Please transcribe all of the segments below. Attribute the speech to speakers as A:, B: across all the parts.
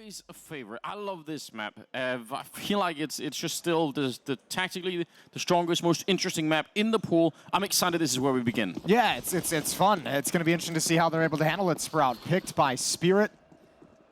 A: always a favorite. I love this map. I feel like it's just still the tactically the strongest, most interesting map in the pool. I'm excited this is where we begin.
B: Yeah, it's fun. It's going to be interesting to see how they're able to handle it. Sprout picked by Spirit.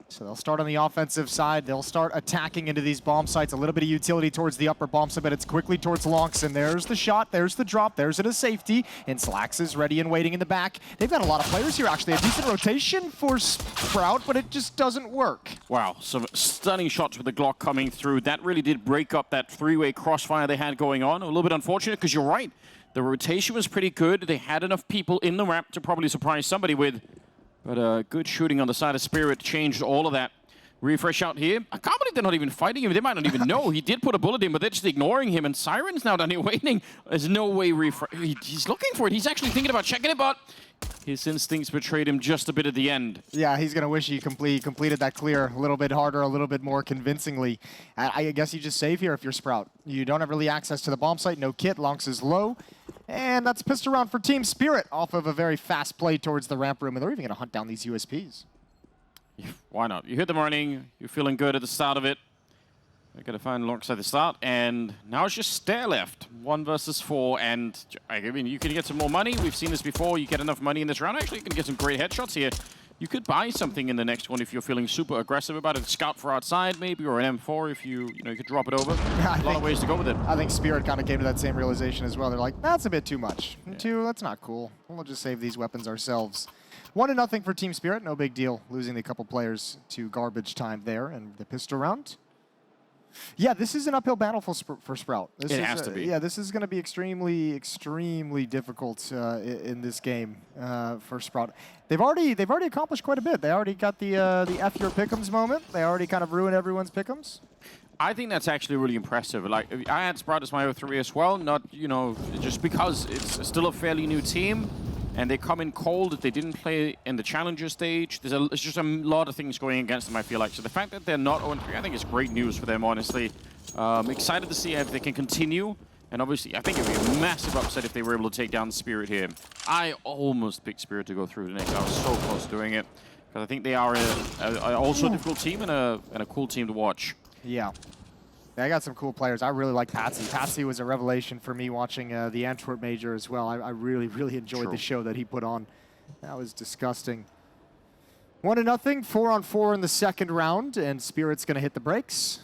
B: So they'll start on the offensive side. They'll start attacking into these bomb sites. A little bit of utility towards the upper bomb site, but it's quickly towards Lonks. And there's the shot, there's the drop, there's it a safety. And Slacks is ready and waiting in the back. They've got a lot of players here, actually. A decent rotation for Sprout, but it just doesn't work.
A: Wow, some stunning shots with the Glock coming through. That really did break up that three-way crossfire they had going on. A little bit unfortunate, because you're right. The rotation was pretty good. They had enough people in the ramp to probably surprise somebody with. But good shooting on the side of Spirit changed all of that. Refresh out here. I can't believe they're not even fighting him. They might not even know. He did put a bullet in, but they're just ignoring him. And Siren's now down here waiting. There's no way he's looking for it. He's actually thinking about checking it, but his instincts betrayed him just a bit at the end.
B: Yeah, he's going to wish he completed that clear a little bit harder, a little bit more convincingly. I guess you just save here if you're Sprout. You don't have really access to the bomb site. No kit. Lonks is low. And that's pistol round for Team Spirit off of a very fast play towards the ramp room. And they're even going to hunt down these USPs.
A: Why not? You hit them running, you're feeling good at the start of it. We're going to find Lonks at the start, and now it's just Stair left. 1 versus 4, and I mean, you can get some more money. We've seen this before. You get enough money in this round. Actually, you can get some great headshots here. You could buy something in the next one if you're feeling super aggressive about it. Scout for outside, maybe, or an M4 if you could drop it over. A lot of ways to go with it.
B: I think Spirit kind of came to that same realization as well. They're like, that's a bit too much. Yeah. That's not cool. We'll just save these weapons ourselves. 1-0 for Team Spirit, no big deal. Losing a couple players to garbage time there, and the pistol round. Yeah, this is an uphill battle for Sprout. It
A: has to be.
B: Yeah, this is going to be extremely, extremely difficult in this game for Sprout. They've already accomplished quite a bit. They already got the F your pick'ems moment. They already kind of ruined everyone's pick'ems.
A: I think that's actually really impressive. Like, I had Sprout as my 0-3 as well, not, just because it's still a fairly new team. And they come in cold if they didn't play in the Challenger stage. It's just a lot of things going against them, I feel like. So the fact that they're not 0-3, I think is great news for them, honestly. Excited to see if they can continue. And obviously, I think it would be a massive upset if they were able to take down Spirit here. I almost picked Spirit to go through the next. I was so close to doing it. Because I think they are also a difficult team and a cool team to watch.
B: Yeah. I got some cool players. I really like Patsy. Patsy was a revelation for me watching the Antwerp Major as well. I really, really enjoyed the show that he put on. That was disgusting. 1-0, 4-on-4 in the second round, and Spirit's going to hit the brakes.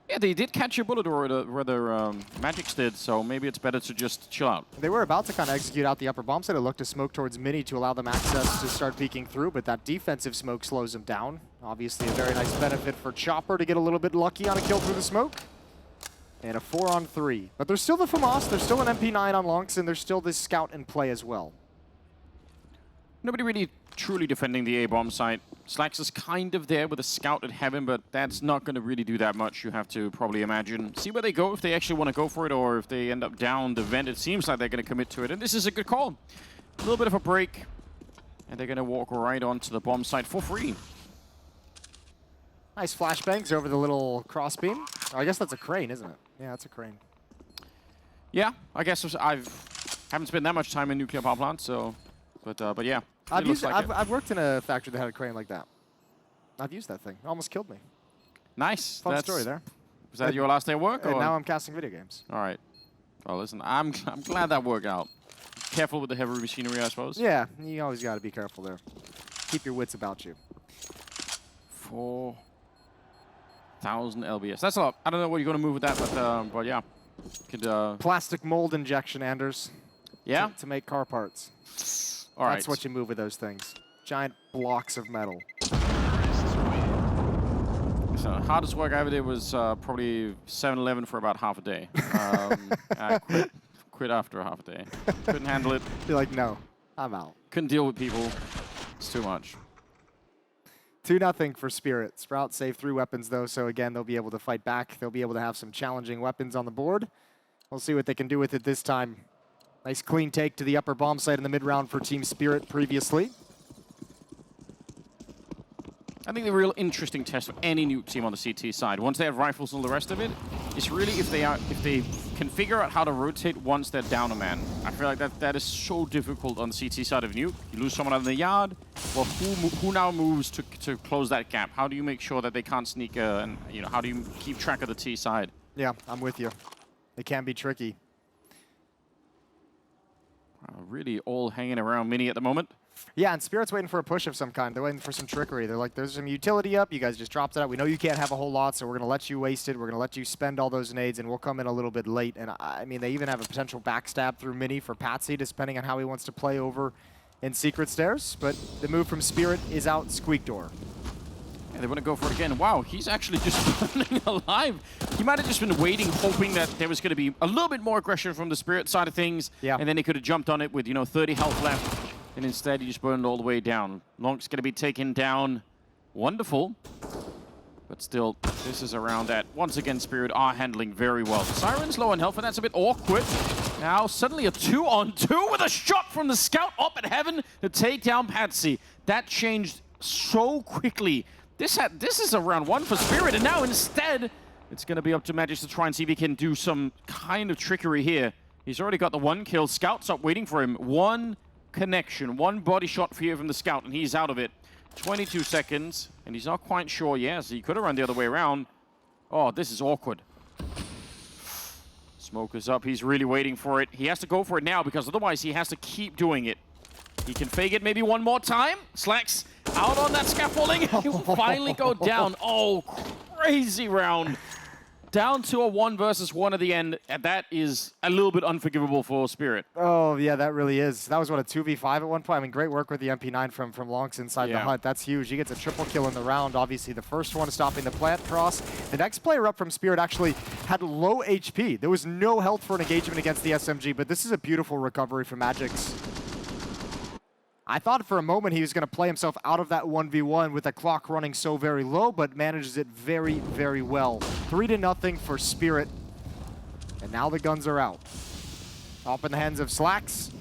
A: Yeah, they did catch a bullet, or rather Magics did, so maybe it's better to just chill out.
B: They were about to kind of execute out the upper bomb site. It looked to smoke towards Mini to allow them access to start peeking through, but that defensive smoke slows them down. Obviously a very nice benefit for Chopper to get a little bit lucky on a kill through the smoke. And a 4-on-3. But there's still the FAMAS, there's still an MP9 on Lonks, and there's still this scout in play as well.
A: Nobody really truly defending the A-bomb site. Slacks is kind of there with a scout at heaven, but that's not going to really do that much, you have to probably imagine. See where they go, if they actually want to go for it, or if they end up down the vent. It seems like they're going to commit to it, and this is a good call. A little bit of a break, and they're going to walk right onto the bomb site for free.
B: Nice flashbangs over the little crossbeam. Oh, I guess that's a crane, isn't it? Yeah, that's a crane.
A: Yeah, I guess I haven't spent that much time in nuclear power plants, so... But yeah,
B: I've worked in a factory that had a crane like that. I've used that thing. It almost killed me.
A: Nice.
B: Fun story there.
A: Was that your last day of work?
B: And now I'm casting video games.
A: All right. Well, listen, I'm glad that worked out. Careful with the heavy machinery, I suppose.
B: Yeah, you always got to be careful there. Keep your wits about you.
A: 4,000 LBS. That's a lot. I don't know what you're going to move with that, but yeah. Could,
B: plastic mold injection, Anders.
A: Yeah?
B: To make car parts.
A: All right.
B: That's what you move with those things. Giant blocks of metal.
A: So hardest work I ever did was probably 7-Eleven for about half a day. I quit after half a day. Couldn't handle it.
B: You're like, no, I'm out.
A: Couldn't deal with people. It's too much.
B: 2-0 for Spirit. Sprout saved 3 weapons, though, so again, they'll be able to fight back. They'll be able to have some challenging weapons on the board. We'll see what they can do with it this time. Nice clean take to the upper bomb site in the mid-round for Team Spirit previously.
A: I think the real interesting test for any Nuke team on the CT side, once they have rifles and all the rest of it, is really if they can figure out how to rotate once they're down a man. I feel like that is so difficult on the CT side of Nuke. You lose someone out in the yard. Well, who now moves to close that gap? How do you make sure that they can't sneak? And you know, how do you keep track of the T side?
B: Yeah, I'm with you. It can be tricky.
A: Really all hanging around Mini at the moment.
B: Yeah, and Spirit's waiting for a push of some kind. They're waiting for some trickery. They're like, there's some utility up. You guys just dropped it out. We know you can't have a whole lot, so we're going to let you waste it. We're going to let you spend all those nades, and we'll come in a little bit late. And I mean, they even have a potential backstab through Mini for Patsy, depending on how he wants to play over in Secret Stairs. But the move from Spirit is out Squeak Door.
A: Yeah, they want to go for it again. Wow, he's actually just burning alive. He might have just been waiting, hoping that there was going to be a little bit more aggression from the Spirit side of things.
B: Yeah.
A: And then he could have jumped on it with, 30 health left. And instead, he just burned all the way down. Lonk's going to be taken down. Wonderful. But still, this is around that. Once again, Spirit are handling very well. Siren's low on health, and that's a bit awkward. Now, suddenly a 2-on-2 with a shot from the Scout up at heaven to take down Patsy. That changed so quickly. This is a round 1 for Spirit, and now instead, it's going to be up to Magic to try and see if he can do some kind of trickery here. He's already got the 1 kill. Scout's up waiting for him. 1 connection, 1 body shot for you from the Scout, and he's out of it. 22 seconds, and he's not quite sure. Yes, he could have run the other way around. Oh, this is awkward. Smoke is up. He's really waiting for it. He has to go for it now, because otherwise he has to keep doing it. He can fake it maybe one more time. Slacks out on that scaffolding. He will finally go down. Oh, crazy round. Down to a 1 versus 1 at the end, and that is a little bit unforgivable for Spirit.
B: Oh, yeah, that really is. That was, what, a 2v5 at one point? I mean, great work with the MP9 from Lonks inside the hut. That's huge. He gets a triple kill in the round. Obviously, the first one stopping the plant cross. The next player up from Spirit actually had low HP. There was no health for an engagement against the SMG, but this is a beautiful recovery for Magic's. I thought for a moment he was going to play himself out of that 1v1 with the clock running so very low, but manages it very, very well. 3-0 for Spirit. And now the guns are out. Up in the hands of Slacks.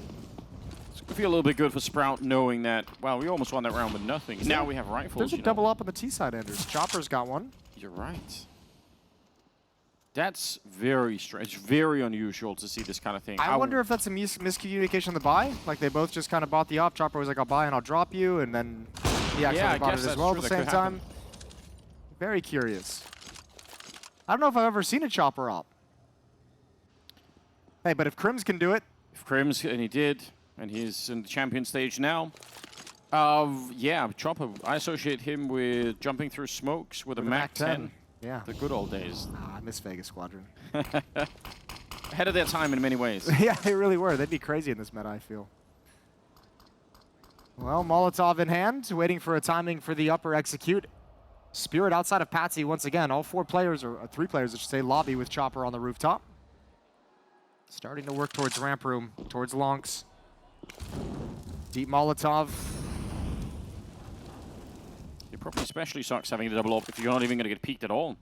A: It's going to feel a little bit good for Sprout knowing that, well, we almost won that round with nothing. Now we have rifles.
B: There's a double up on the T side, Anders. Chopper's got one.
A: You're right. That's very strange. It's very unusual to see this kind of thing.
B: I wonder if that's a miscommunication on the buy. Like they both just kind of bought the op. Chopper was like, I'll buy and I'll drop you. And then he actually bought it as well at the same time. Very curious. I don't know if I've ever seen a Chopper op. Hey, but if Crims can do it.
A: If Crims, and he did, and he's in the champion stage now. Yeah, Chopper, I associate him with jumping through smokes with a MAC-10.
B: Yeah.
A: The good old days.
B: I miss Vegas Squadron.
A: Ahead of their time in many ways.
B: Yeah, they really were. They'd be crazy in this meta, I feel. Well, Molotov in hand, waiting for a timing for the upper execute. Spirit outside of Patsy once again. All 4 players, or 3 players, I should say, lobby with Chopper on the rooftop. Starting to work towards ramp room, towards Lonks. Deep Molotov.
A: It probably especially sucks having a double up if you're not even going to get peeked at all.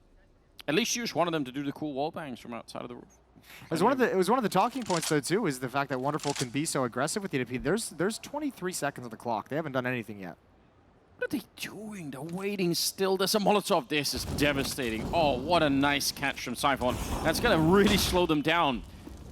A: At least you just wanted them to do the cool wall bangs from outside of the roof.
B: It was one of the talking points though too, is the fact that Wonderful can be so aggressive with the ADP. There's 23 seconds on the clock. They haven't done anything yet.
A: What are they doing? They're waiting still. There's a Molotov. This is devastating. Oh, what a nice catch from Siphon. That's going to really slow them down.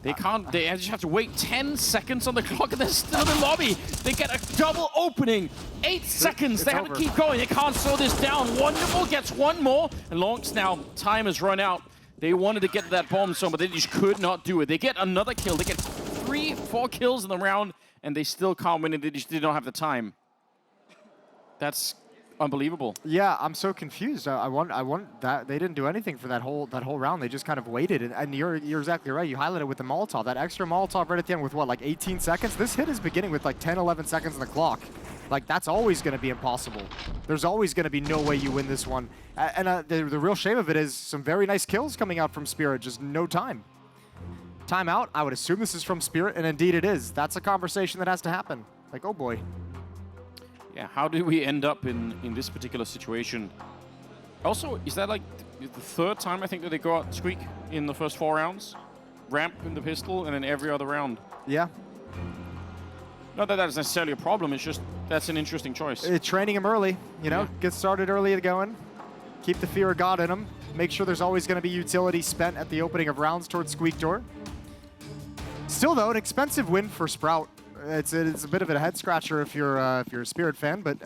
A: They can't, they just have to wait 10 seconds on the clock and they're still in the lobby. They get a double opening. 8 seconds, they have to keep going. They can't slow this down. Wonderful gets 1 more. And Lonks now, time has run out. They wanted to get to that bomb zone, but they just could not do it. They get another kill. They get 3, 4 kills in the round, and they still can't win it. They just did not have the time. That's unbelievable.
B: Yeah, I'm so confused. I want that they didn't do anything for that whole round. They just kind of waited. And you're exactly right. You highlighted with the Molotov. That extra Molotov right at the end with what, like 18 seconds? This hit is beginning with like 10, 11 seconds on the clock. Like that's always going to be impossible. There's always going to be no way you win this one. And the real shame of it is some very nice kills coming out from Spirit. Just no time. Timeout. I would assume this is from Spirit, and indeed it is. That's a conversation that has to happen. Like, oh boy.
A: Yeah, how do we end up in this particular situation? Also, is that like the 3rd time I think that they go out Squeak in the first 4 rounds? Ramp in the pistol and then every other round.
B: Yeah.
A: Not that that's necessarily a problem, it's just that's an interesting choice.
B: Training him early, you know, get started early going. Keep the fear of God in him. Make sure there's always going to be utility spent at the opening of rounds towards Squeak Door. Still, though, an expensive win for Sprout. It's a bit of a head scratcher if you're a Spirit fan, but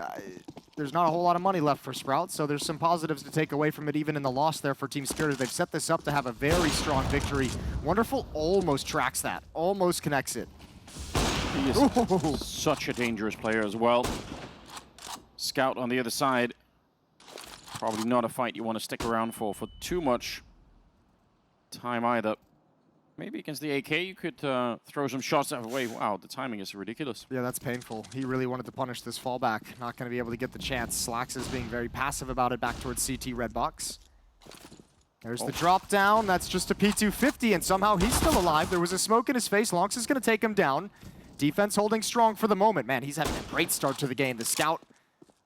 B: there's not a whole lot of money left for Sprout, so there's some positives to take away from it, even in the loss there for Team Spirit. They've set this up to have a very strong victory. Wonderful almost tracks that, almost connects it.
A: He is such a dangerous player as well. Scout on the other side. Probably not a fight you want to stick around for too much time either. Maybe against the AK you could throw some shots that way. Wow, the timing is ridiculous.
B: Yeah, that's painful. He really wanted to punish this fallback. Not going to be able to get the chance. Slacks is being very passive about it back towards CT Red Box. There's the drop down. That's just a P250, and somehow he's still alive. There was a smoke in his face. Lonks is going to take him down. Defense holding strong for the moment. Man, he's having a great start to the game. The Scout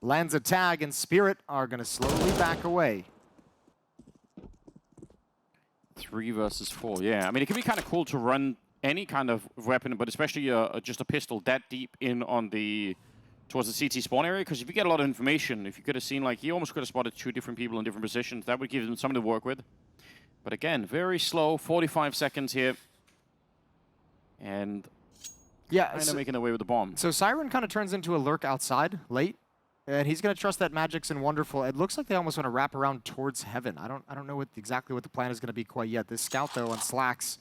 B: lands a tag, and Spirit are going to slowly back away.
A: 3 versus 4, yeah. I mean, it can be kind of cool to run any kind of weapon, but especially just a pistol that deep in on towards the CT spawn area, because if you get a lot of information, if you could have seen, like, he almost could have spotted 2 different people in different positions, that would give him something to work with. But again, very slow, 45 seconds here. And
B: yeah,
A: kind of making away with the bomb.
B: So Siren kind of turns into a lurk outside late. And he's going to trust that Magic's and Wonderful. It looks like they almost want to wrap around towards Heaven. I don't know exactly what the plan is going to be quite yet. This Scout, though, on Slacks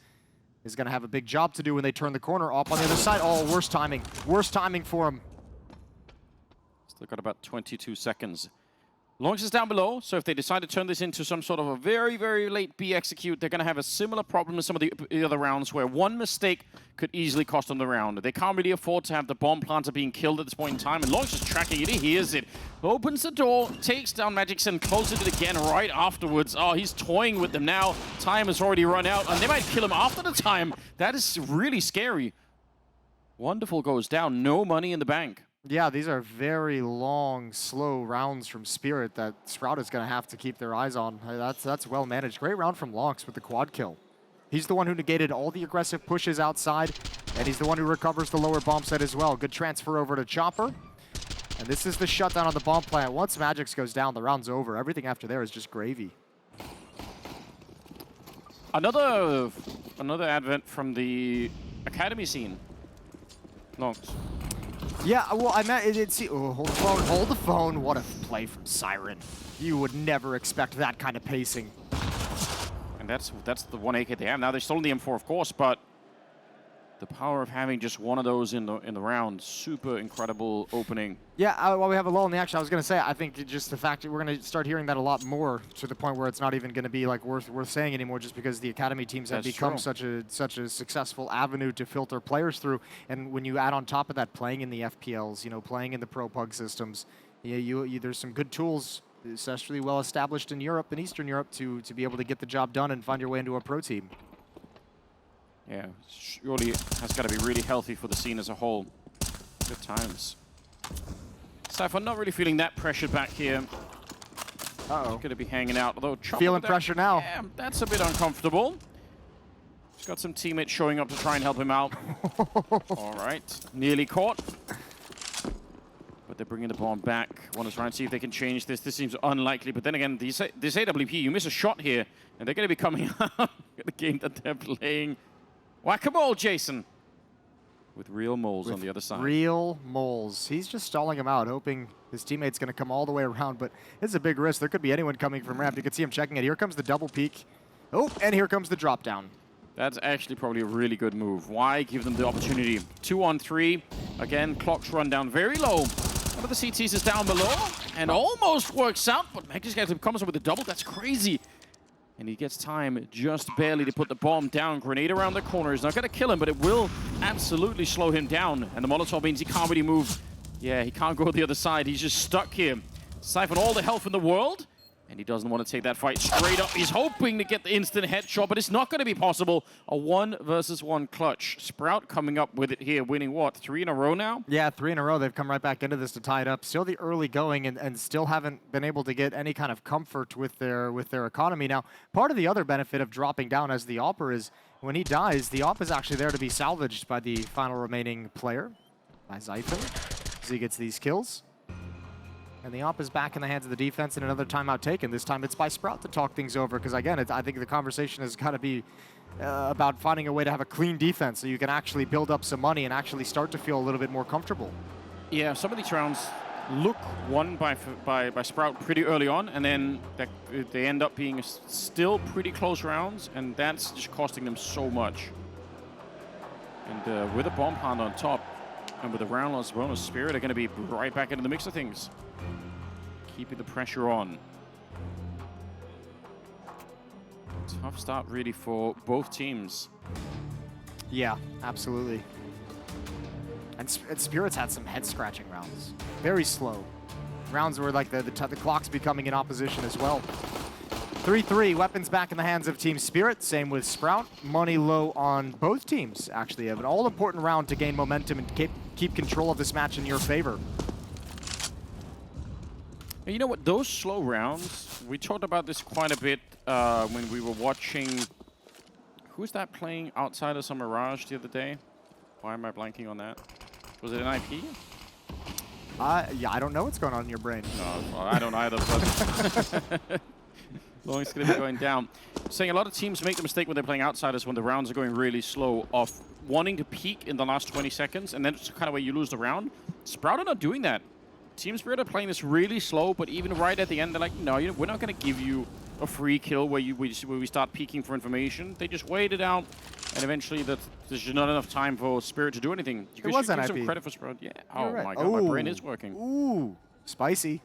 B: is going to have a big job to do when they turn the corner up on the other side. Oh, worst timing. Worst timing for him.
A: Still got about 22 seconds. Lonks is down below, so if they decide to turn this into some sort of a very, very late B execute, they're going to have a similar problem as some of the other rounds where one mistake could easily cost them the round. They can't really afford to have the bomb planter being killed at this point in time, and Lonks is tracking it. He hears it. Opens the door, takes down Magix, and closes it again right afterwards. Oh, he's toying with them now. Time has already run out, and they might kill him after the time. That is really scary. Wonderful goes down. No money in the bank.
B: Yeah, these are very long, slow rounds from Spirit that Sprout is going to have to keep their eyes on. That's well managed. Great round from Lonks with the quad kill. He's the one who negated all the aggressive pushes outside, and he's the one who recovers the lower bomb set as well. Good transfer over to Chopper. And this is the shutdown on the bomb plant. Once Magix goes down, the round's over. Everything after there is just gravy.
A: Another advent from the academy scene. Lonks.
B: Yeah, well, I meant hold the phone, hold the phone. What a play from Siren. You would never expect that kind of pacing.
A: And that's the one AK they have. Now they're still in the M4, of course, but the power of having just one of those in the round, super incredible opening.
B: Yeah, while we have a lull in the action, I was going to say, I think just the fact that we're going to start hearing that a lot more to the point where it's not even going to be like worth saying anymore, just because the academy teams have become such a successful avenue to filter players through. And when you add on top of that, playing in the FPLs, you know, playing in the Pro Pug systems, there's some good tools, especially well established in Europe and Eastern Europe, to be able to get the job done and find your way into a pro team.
A: Yeah, surely has got to be really healthy for the scene as a whole. Good times. Cypher not really feeling that pressured back here.
B: Uh-oh.
A: Going to be hanging out, although Chopper
B: feeling pressure now.
A: Yeah, that's a bit uncomfortable. He's got some teammates showing up to try and help him out. All right, nearly caught. But they're bringing the bomb back. Want to try and see if they can change this. This seems unlikely, but then again, this AWP, you miss a shot here, and they're going to be coming out the game that they're playing. Whack-a-mole, Jason. With real moles on the other side.
B: Real moles. He's just stalling him out, hoping his teammate's going to come all the way around, but it's a big risk. There could be anyone coming from ramp. You can see him checking it. Here comes the double peek. Oh, and here comes the drop down.
A: That's actually probably a really good move. Why give them the opportunity? 2 on 3. Again, clock's run down very low. One of the CTs is down below, and almost works out, but Magnus comes up with a double. That's crazy. And he gets time just barely to put the bomb down. Grenade around the corner is not going to kill him, but it will absolutely slow him down. And the Molotov means he can't really move. Yeah, he can't go to the other side. He's just stuck here. Siphon all the health in the world, and he doesn't want to take that fight straight up. He's hoping to get the instant headshot, but it's not going to be possible. A 1 versus 1 clutch. Sprout coming up with it here, winning what, 3 in a row now?
B: Yeah, 3 in a row. They've come right back into this to tie it up. Still the early going, and still haven't been able to get any kind of comfort with their economy. Now, part of the other benefit of dropping down as the AWPer is when he dies, the AWP is actually there to be salvaged by the final remaining player. by Zyphon as he gets these kills. And the op is back in the hands of the defense, and another timeout taken. This time it's by Sprout to talk things over, because again, I think the conversation has got to be about finding a way to have a clean defense so you can actually build up some money and actually start to feel a little bit more comfortable.
A: Yeah, some of these rounds look won by Sprout pretty early on, and then they end up being still pretty close rounds, and that's just costing them so much. And with a bomb plant on top, and with a round loss bonus, Spirit are going to be right back into the mix of things. Keeping the pressure on. Tough start really for both teams.
B: Yeah, absolutely. And Spirit's had some head-scratching rounds. Very slow. Rounds where like the clock's becoming in opposition as well. 3-3, weapons back in the hands of Team Spirit. Same with Sprout. Money low on both teams, actually. Have an all-important round to gain momentum and keep control of this match in your favor.
A: You know what? Those slow rounds, we talked about this quite a bit when we were watching... Who's that playing outside of some Mirage the other day? Why am I blanking on that? Was it an IP?
B: Yeah, I don't know what's going on in your brain.
A: No, well, I don't either, but... long it's going to be going down. Saying a lot of teams make the mistake when they're playing outsiders when the rounds are going really slow of wanting to peak in the last 20 seconds, and then it's kind of where you lose the round. Sprout are not doing that. Team Spirit are playing this really slow, but even right at the end, they're like, no, we're not going to give you a free kill where we start peeking for information. They just wait it out, and eventually there's just not enough time for Spirit to do anything.
B: It was an IP.
A: Some credit for Sprout. Yeah.
B: You're
A: oh
B: right.
A: my god, my brain is working.
B: Ooh, spicy.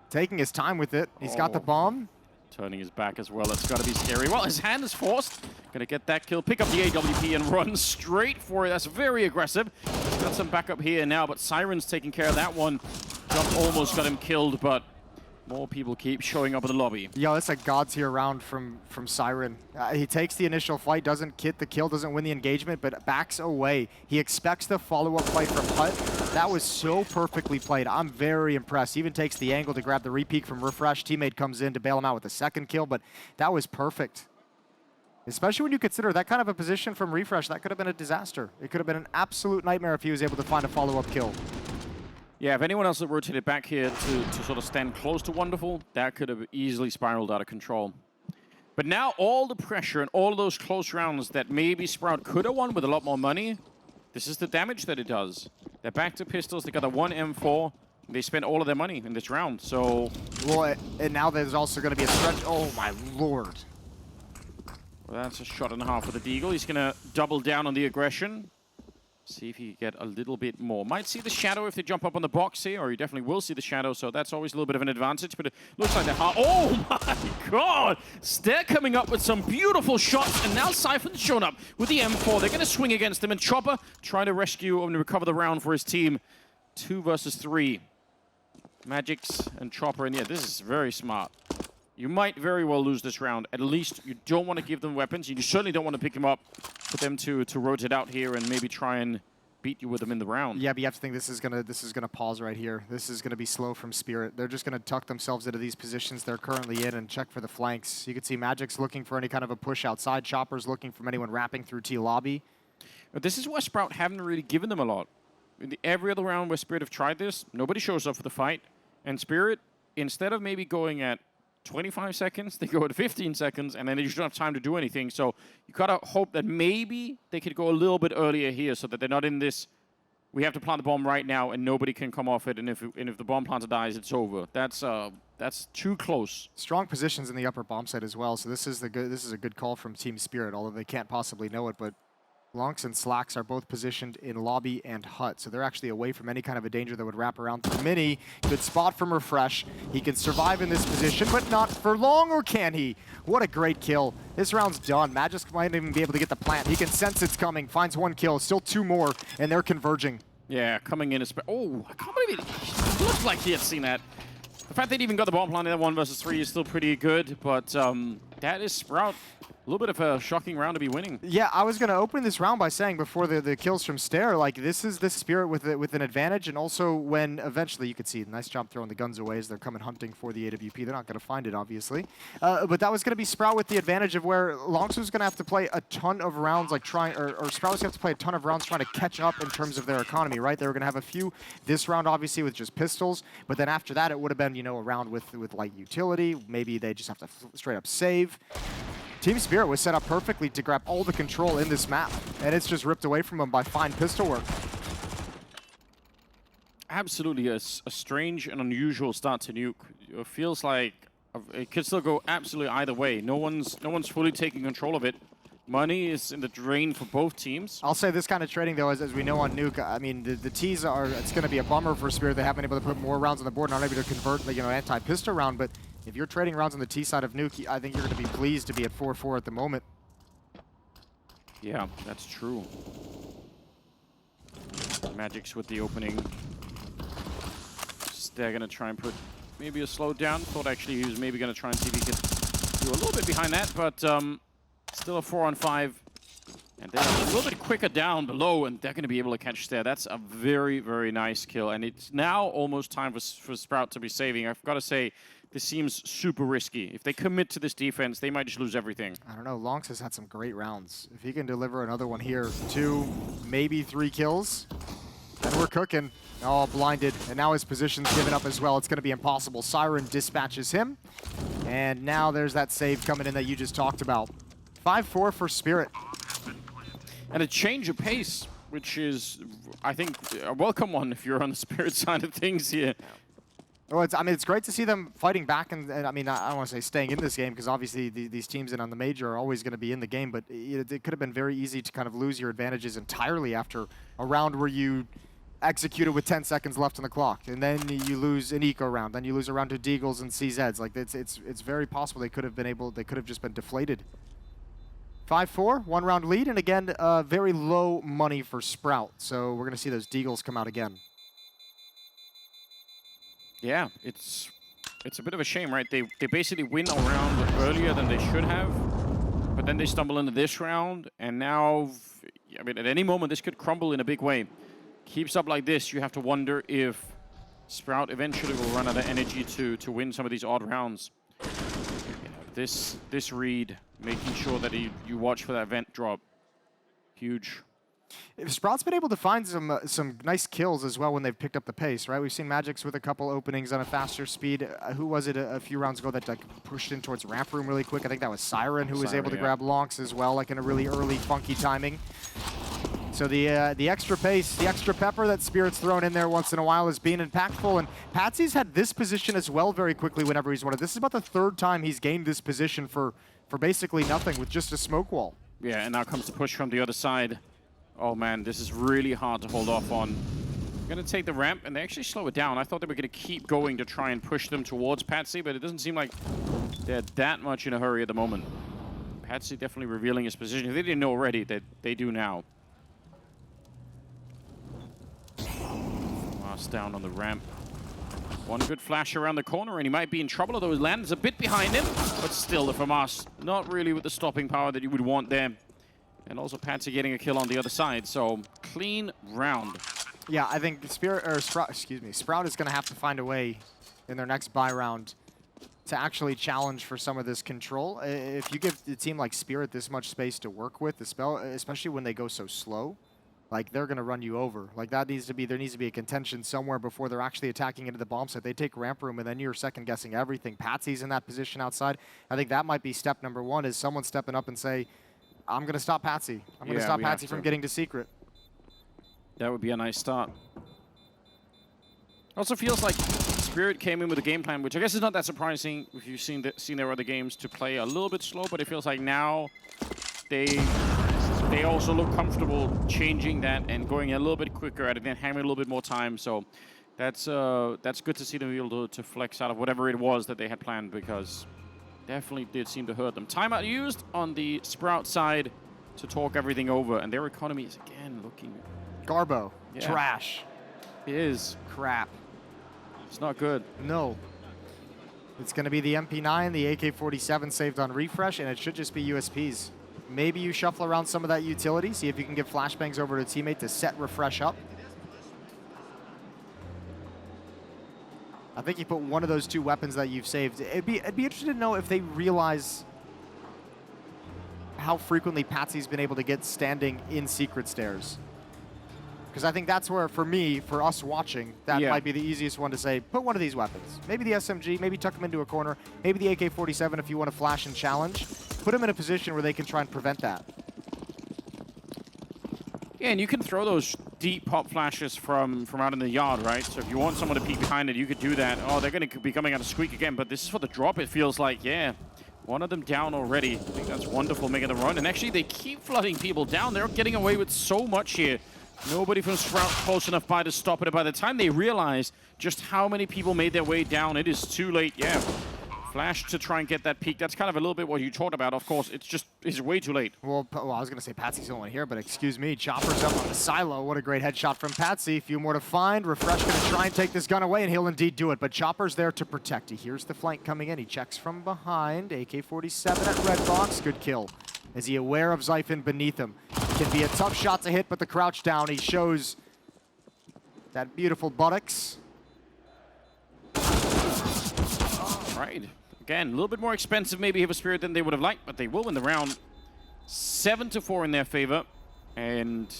B: Taking his time with it. He's got the bomb.
A: Turning his back as well. That's got to be scary. Well, his hand is forced. Gonna get that kill, pick up the AWP and run straight for it. That's very aggressive. He's got some backup here now, but Siren's taking care of that one. Jump almost got him killed, but more people keep showing up in the lobby.
B: Yo, that's a god tier round from Siren. He takes the initial fight, doesn't get the kill, doesn't win the engagement, but backs away. He expects the follow-up fight from Hut. That was so perfectly played. I'm very impressed. He even takes the angle to grab the repeat from Refresh. Teammate comes in to bail him out with the second kill, but that was perfect. Especially when you consider that kind of a position from Refresh, that could have been a disaster. It could have been an absolute nightmare if he was able to find a follow-up kill.
A: Yeah, if anyone else had rotated back here to sort of stand close to Wonderful, that could have easily spiraled out of control. But now all the pressure and all of those close rounds that maybe Sprout could have won with a lot more money, this is the damage that it does. They're back to pistols, they got a 1 M4, they spent all of their money in this round, so...
B: Well, and now there's also going to be a stretch. Oh my lord.
A: Well, that's a shot and a half for the Deagle. He's going to double down on the aggression. See if he can get a little bit more. Might see the shadow if they jump up on the box here, or he definitely will see the shadow, so that's always a little bit of an advantage, but it looks like they're hard. Oh my god! They're coming up with some beautiful shots, and now Siphon's shown up with the M4. They're going to swing against him, and Chopper trying to rescue and recover the round for his team. 2 versus 3. Magix and Chopper, and yeah, this is very smart. You might very well lose this round. At least you don't want to give them weapons. You certainly don't want to pick them up for them to rotate out here and maybe try and beat you with them in the round.
B: Yeah, but you have to think this is gonna pause right here. This is gonna be slow from Spirit. They're just gonna tuck themselves into these positions they're currently in and check for the flanks. You can see Magic's looking for any kind of a push outside. Chopper's looking from anyone wrapping through T lobby.
A: But this is why Sprout haven't really given them a lot. In every other round where Spirit have tried this, nobody shows up for the fight. And Spirit, instead of maybe going at 25 seconds, they go at 15 seconds, and then they just don't have time to do anything. So you gotta hope that maybe they could go a little bit earlier here so that they're not in this, we have to plant the bomb right now and nobody can come off it, and if the bomb planter dies, it's over. That's too close.
B: Strong positions in the upper bomb site as well, so this is a good call from Team Spirit, although they can't possibly know it, but Lonks and Slacks are both positioned in lobby and hut, so they're actually away from any kind of a danger that would wrap around the mini. Good spot from Refresh. He can survive in this position, but not for long, or can he? What a great kill. This round's done. Magisk might even be able to get the plant. He can sense it's coming, finds 1 kill, still 2 more, and they're converging.
A: Yeah, coming in. Oh, I can't believe it. It looked like he had seen that. The fact that he even got the bomb plant in that 1 versus 3 is still pretty good, but that is Sprout. A little bit of a shocking round to be winning.
B: Yeah, I was going to open this round by saying before the kills from Stair, like this is the Spirit with an advantage, and also when eventually you could see, nice job throwing the guns away as they're coming hunting for the AWP. They're not going to find it, obviously. But that was going to be Sprout with the advantage of where Lonx was going to have to play a ton of rounds, like trying, or Sprout was going to have to play a ton of rounds trying to catch up in terms of their economy, right? They were going to have a few this round, obviously, with just pistols, but then after that, it would have been, you know, a round with light utility. Maybe they just have to straight up save. Team Spirit was set up perfectly to grab all the control in this map, and it's just ripped away from them by fine pistol work.
A: Absolutely a strange and unusual start to Nuke. It feels like it could still go absolutely either way. No one's fully taking control of it. Money is in the drain for both teams.
B: I'll say this kind of trading, though, as we know on Nuke, I mean, the T's are, it's going to be a bummer for Spirit. They haven't been able to put more rounds on the board, not able to convert, you know, anti-pistol round, but if you're trading rounds on the T side of Nuke, I think you're going to be pleased to be at 4-4 at the moment.
A: Yeah, that's true. Magic's with the opening. They're going to try and put maybe a slow down. Thought actually he was maybe going to try and see if he could do a little bit behind that, but still a 4-on-5. And they're a little bit quicker down below, and they're going to be able to catch there. That's a very, very nice kill. And it's now almost time for Sprout to be saving. I've got to say, this seems super risky. If they commit to this defense, they might just lose everything.
B: I don't know. Lonx has had some great rounds. If he can deliver another one here, 2, maybe 3 kills, then we're cooking. Oh, blinded. And now his position's given up as well. It's going to be impossible. Siren dispatches him. And now there's that save coming in that you just talked about. 5-4 for Spirit.
A: And a change of pace, which is, I think, a welcome one if you're on the Spirit side of things here.
B: Well, I mean, it's great to see them fighting back, and I mean, I don't want to say staying in this game, because obviously these teams in on the major are always going to be in the game, but it could have been very easy to kind of lose your advantages entirely after a round where you executed with 10 seconds left on the clock, and then you lose an eco round, then you lose a round to Deagles and CZs. Like, it's very possible they could have just been deflated. 5-4, 1 round lead, and again, very low money for Sprout, so we're going to see those Deagles come out again.
A: Yeah, it's a bit of a shame, right? They basically win a round earlier than they should have, but then they stumble into this round, and now, I mean, at any moment this could crumble in a big way. Keeps up like this, you have to wonder if Sprout eventually will run out of energy to win some of these odd rounds. Yeah, this read, making sure that you watch for that vent drop, huge.
B: Sprout's been able to find some nice kills as well when they've picked up the pace, right? We've seen Magic's with a couple openings on a faster speed. Who was it a few rounds ago that like pushed in towards ramp room really quick? I think that was Siren who was able to grab Lonx as well, like in a really early funky timing. So the extra pace, the extra pepper that Spirit's thrown in there once in a while is being impactful. And Patsy's had this position as well very quickly whenever he's wanted. This is about the 3rd time he's gained this position for basically nothing with just a smoke wall.
A: Yeah, and now comes the push from the other side. Oh man, this is really hard to hold off on. Gonna take the ramp, and they actually slow it down. I thought they were gonna keep going to try and push them towards Patsy, but it doesn't seem like they're that much in a hurry at the moment. Patsy definitely revealing his position. If they didn't know already, they do now. Last down on the ramp. One good flash around the corner, and he might be in trouble, although his land is a bit behind him, but still the FAMAS not really with the stopping power that you would want there. And also Patsy getting a kill on the other side, so clean round.
B: Yeah, I think Sprout is going to have to find a way in their next buy round to actually challenge for some of this control. If you give a team like Spirit this much space to work with, especially when they go so slow, like they're going to run you over. Like there needs to be a contention somewhere before they're actually attacking into the bomb site. They take ramp room, and then you're second guessing everything. Patsy's in that position outside. I think that might be step number 1, is someone stepping up and say, I'm going to stop Patsy. I'm going to stop Patsy from getting to secret.
A: That would be a nice start. Also feels like Spirit came in with a game plan, which I guess is not that surprising if you've seen their other games, to play a little bit slow, but it feels like now they also look comfortable changing that and going a little bit quicker at it and having a little bit more time. So that's good to see them be able to flex out of whatever it was that they had planned, because definitely did seem to hurt them. Timeout used on the Sprout side to talk everything over, and their economy is again looking...
B: Garbo. Yeah. Trash.
A: It is.
B: Crap.
A: It's not good.
B: No. It's going to be the MP9, the AK-47 saved on refresh, and it should just be USPs. Maybe you shuffle around some of that utility, see if you can give flashbangs over to a teammate to set refresh up. I think you put one of those two weapons that you've saved. I'd be interested to know if they realize how frequently Patsy's been able to get standing in secret stairs. Because I think that's where, for me, for us watching, that might be the easiest one to say, put one of these weapons. Maybe the SMG, maybe tuck them into a corner, maybe the AK-47 if you want to flash and challenge. Put them in a position where they can try and prevent that.
A: Yeah, and you can throw those deep pop flashes from out in the yard, right? So if you want someone to peek behind it, you could do that. Oh, they're going to be coming out of squeak again, but this is for the drop, it feels like, yeah. One of them down already. I think that's wonderful, making the run. And actually, they keep flooding people down. They're getting away with so much here. Nobody from Sprout close enough by to stop it. And by the time they realize just how many people made their way down, it is too late. Yeah, Flash to try and get that peak. That's kind of a little bit what you talked about. Of course, it's way too late.
B: Well, I was going to say Patsy's the only one here, but excuse me. Chopper's up on the silo. What a great headshot from Patsy. A few more to find. Refresh going to try and take this gun away, and he'll indeed do it. But Chopper's there to protect. He hears the flank coming in. He checks from behind. AK-47 at red box. Good kill. Is he aware of Zyphon beneath him? It can be a tough shot to hit, but the crouch down, he shows that beautiful buttocks.
A: Right. Again, a little bit more expensive maybe for Spirit than they would have liked, but they will win the round. 7-4 in their favor. And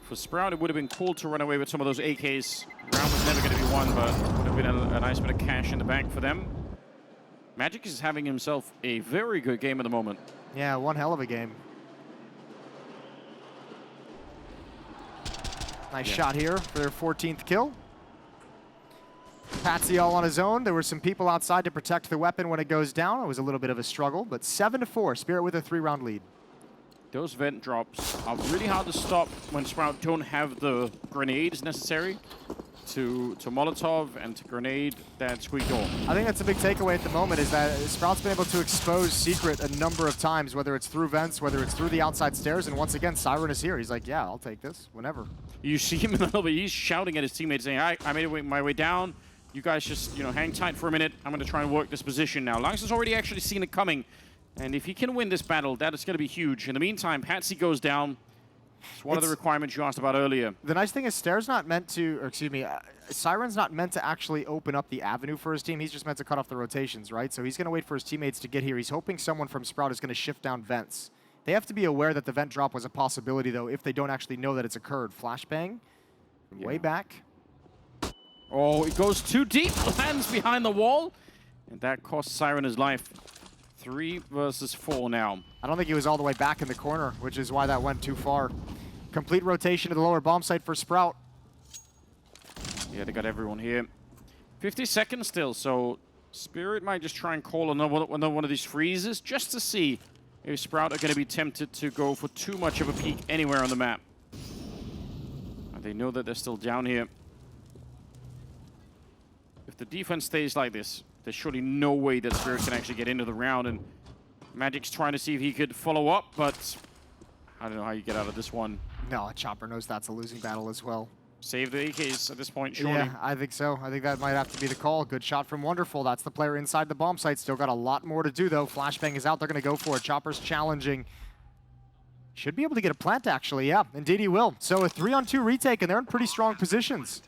A: for Sprout, it would have been cool to run away with some of those AKs. The round was never going to be won, but it would have been a nice bit of cash in the bank for them. Magic is having himself a very good game at the moment.
B: Yeah, one hell of a game. Nice shot here for their 14th kill. Patsy all on his own. There were some people outside to protect the weapon when it goes down. It was a little bit of a struggle, but 7-4. Spirit with a 3-round lead.
A: Those vent drops are really hard to stop when Sprout don't have the grenades necessary to Molotov and to grenade that squeak door.
B: I think that's a big takeaway at the moment, is that Sprout's been able to expose Secret a number of times, whether it's through vents, whether it's through the outside stairs, and once again, Siren is here. He's like, yeah, I'll take this, whenever.
A: You see him a little bit, he's shouting at his teammates saying, I made my way down. You guys just, hang tight for a minute. I'm going to try and work this position now. Langs has already actually seen it coming, and if he can win this battle, that is going to be huge. In the meantime, Patsy goes down. It's one of the requirements you asked about earlier.
B: The nice thing is Stairs not meant to, or excuse me, Siren's not meant to actually open up the avenue for his team. He's just meant to cut off the rotations, right? So he's going to wait for his teammates to get here. He's hoping someone from Sprout is going to shift down vents. They have to be aware that the vent drop was a possibility, though, if they don't actually know that it's occurred. Flashbang from way back.
A: Oh, it goes too deep, lands behind the wall, and that costs Siren his life. 3 versus 4 now.
B: I don't think he was all the way back in the corner, which is why that went too far. Complete rotation to the lower bomb site for Sprout.
A: Yeah, they got everyone here. 50 seconds still, so Spirit might just try and call another one of these freezes just to see if Sprout are going to be tempted to go for too much of a peek anywhere on the map. And they know that they're still down here. If the defense stays like this, there's surely no way that Spirit can actually get into the round, and Magic's trying to see if he could follow up, but I don't know how you get out of this one.
B: No, Chopper knows that's a losing battle as well.
A: Save the AKs at this point, surely.
B: Yeah, I think so. I think that might have to be the call. Good shot from Wonderful. That's the player inside the bomb site. Still got a lot more to do, though. Flashbang is out. They're going to go for it. Chopper's challenging. Should be able to get a plant, actually. Yeah, indeed he will. So a 3-on-2 retake, and they're in pretty strong positions.